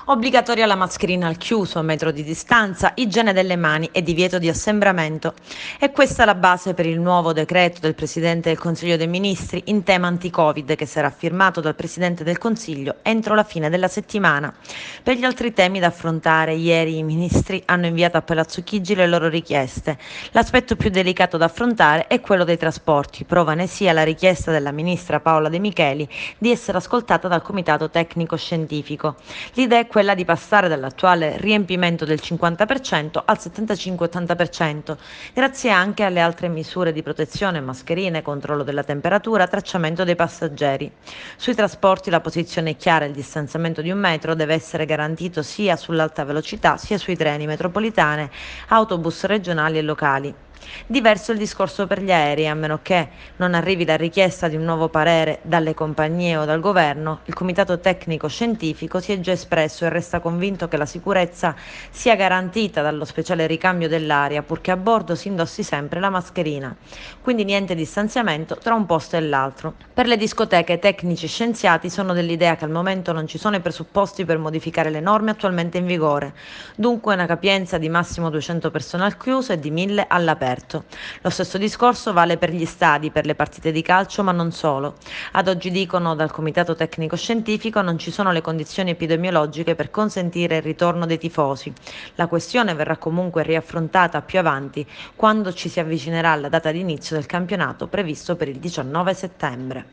Obbligatoria la mascherina al chiuso, metro di distanza, igiene delle mani e divieto di assembramento. E questa è la base per il nuovo decreto del Presidente del Consiglio dei Ministri in tema anti-Covid che sarà firmato dal Presidente del Consiglio entro la fine della settimana. Per gli altri temi da affrontare, ieri i ministri hanno inviato a Palazzo Chigi le loro richieste. L'aspetto più delicato da affrontare è quello dei trasporti. Prova ne sia la richiesta della ministra Paola De Micheli di essere ascoltata dal Comitato Tecnico Scientifico. L'idea è quella di passare dall'attuale riempimento del 50% al 75-80%, grazie anche alle altre misure di protezione, mascherine, controllo della temperatura, tracciamento dei passeggeri. Sui trasporti la posizione è chiara: il distanziamento di 1 metro deve essere garantito sia sull'alta velocità sia sui treni metropolitane, autobus regionali e locali. Diverso il discorso per gli aerei, a meno che non arrivi la richiesta di un nuovo parere dalle compagnie o dal governo. Il Comitato Tecnico Scientifico si è già espresso e resta convinto che la sicurezza sia garantita dallo speciale ricambio dell'aria, purché a bordo si indossi sempre la mascherina. Quindi niente distanziamento tra un posto e l'altro. Per le discoteche, tecnici scienziati sono dell'idea che al momento non ci sono i presupposti per modificare le norme attualmente in vigore. Dunque una capienza di massimo 200 persone al chiuso e di 1000 all'aperto. Lo stesso discorso vale per gli stadi, per le partite di calcio, ma non solo. Ad oggi, dicono dal Comitato Tecnico Scientifico, non ci sono le condizioni epidemiologiche per consentire il ritorno dei tifosi. La questione verrà comunque riaffrontata più avanti, quando ci si avvicinerà alla data di inizio del campionato previsto per il 19 settembre.